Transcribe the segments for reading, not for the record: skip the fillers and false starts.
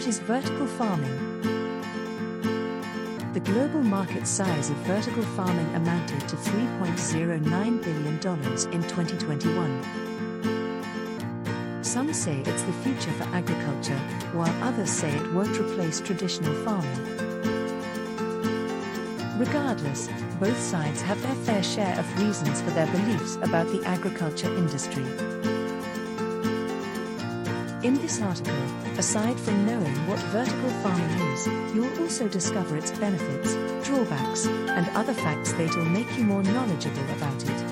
What is vertical farming? The global market size of vertical farming amounted to $3.09 billion in 2021. Some say it's the future for agriculture, while others say it won't replace traditional farming. Regardless, both sides have their fair share of reasons for their beliefs about the agriculture industry. In this article, aside from knowing what vertical farming is, you'll also discover its benefits, drawbacks, and other facts that'll make you more knowledgeable about it.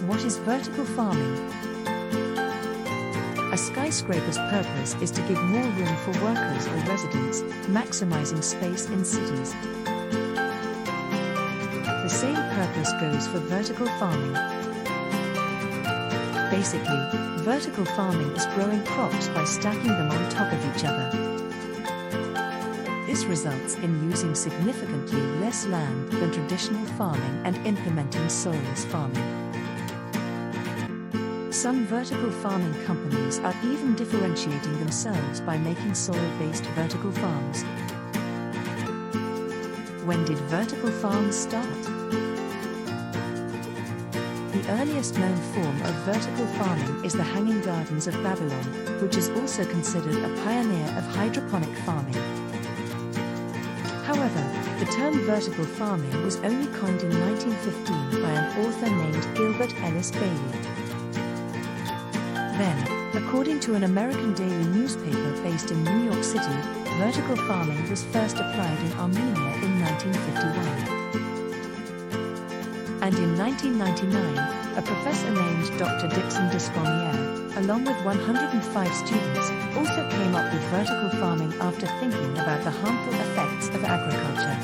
What is vertical farming? A skyscraper's purpose is to give more room for workers or residents, maximizing space in cities. The same purpose goes for vertical farming. Basically, vertical farming is growing crops by stacking them on top of each other. This results in using significantly less land than traditional farming and implementing soilless farming. Some vertical farming companies are even differentiating themselves by making soil-based vertical farms. When did vertical farms start? The earliest known form of vertical farming is the Hanging Gardens of Babylon, which is also considered a pioneer of hydroponic farming. However, the term vertical farming was only coined in 1915 by an author named Gilbert Ellis Bailey. Then, according to an American daily newspaper based in New York City, vertical farming was first applied in Armenia in 1951. And in 1999, a professor named Dr. Dixon Desponnière, along with 105 students, also came up with vertical farming after thinking about the harmful effects of agriculture.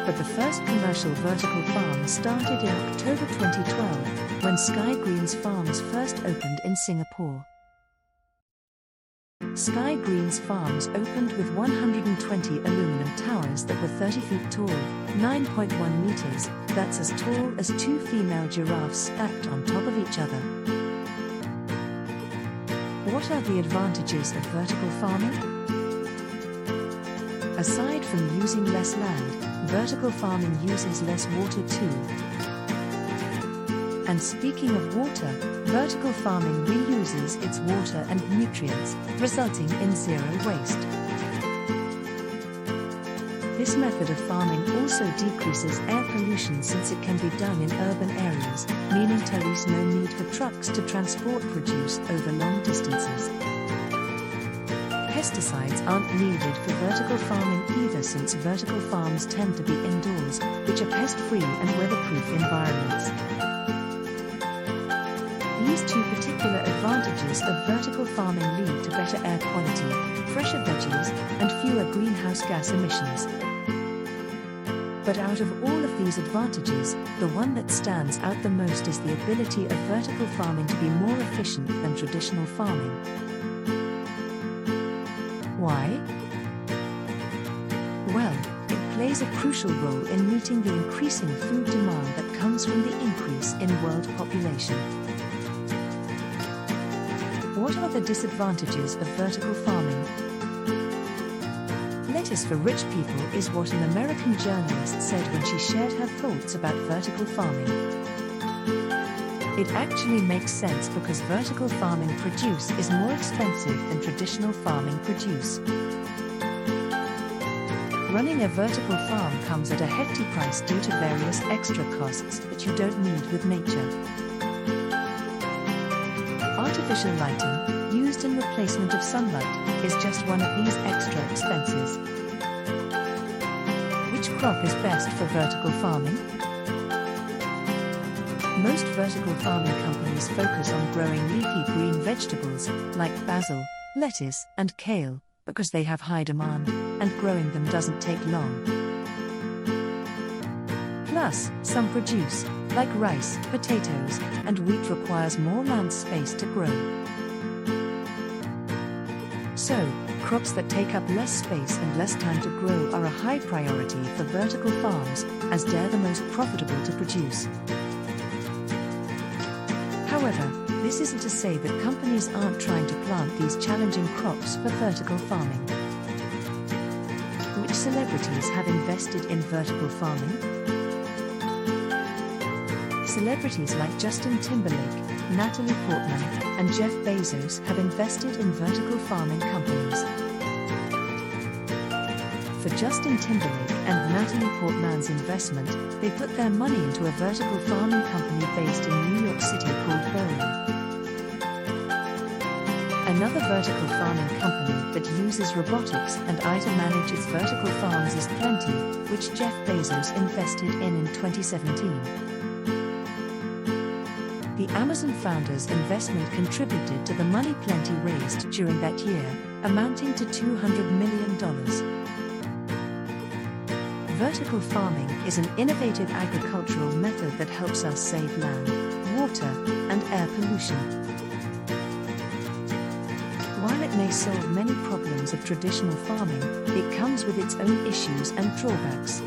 But the first commercial vertical farm started in October 2012, when Sky Green's farms first opened in Singapore. Sky Green's farms opened with 120 aluminum towers that were 30 feet tall, 9.1 meters, that's as tall as 2 female giraffes stacked on top of each other. What are the advantages of vertical farming? Aside from using less land, vertical farming uses less water too. And speaking of water, vertical farming reuses its water and nutrients, resulting in zero waste. This method of farming also decreases air pollution since it can be done in urban areas, meaning there is no need for trucks to transport produce over long distances. Pesticides aren't needed for vertical farming either, since vertical farms tend to be indoors, which are pest-free and weatherproof environments. These two particular advantages of vertical farming lead to better air quality, fresher veggies, and fewer greenhouse gas emissions. But out of all of these advantages, the one that stands out the most is the ability of vertical farming to be more efficient than traditional farming. Why? Well, it plays a crucial role in meeting the increasing food demand that comes from the increase in world population. What are the disadvantages of vertical farming? Lettuce for rich people is what an American journalist said when she shared her thoughts about vertical farming. It actually makes sense because vertical farming produce is more expensive than traditional farming produce. Running a vertical farm comes at a hefty price due to various extra costs that you don't need with nature. Artificial lighting, used in replacement of sunlight, is just one of these extra expenses. Which crop is best for vertical farming? Most vertical farming companies focus on growing leafy green vegetables, like basil, lettuce, and kale, because they have high demand, and growing them doesn't take long. Plus, some produce, like rice, potatoes, and wheat, requires more land space to grow. So, crops that take up less space and less time to grow are a high priority for vertical farms, as they're the most profitable to produce. However, this This isn't to say that companies aren't trying to plant these challenging crops for vertical farming. Which celebrities have invested in vertical farming? Celebrities like Justin Timberlake, Natalie Portman, and Jeff Bezos have invested in vertical farming companies. For Justin Timberlake and Natalie Portman's investment, they put their money into a vertical farming company based in New York City called Bowl. Another vertical farming company that uses robotics and AI to manage its vertical farms is Plenty, which Jeff Bezos invested in 2017. The Amazon founder's investment contributed to the money Plenty raised during that year, amounting to $200 million. Vertical farming is an innovative agricultural method that helps us save land, water, and air pollution. While it may solve many problems of traditional farming, it comes with its own issues and drawbacks.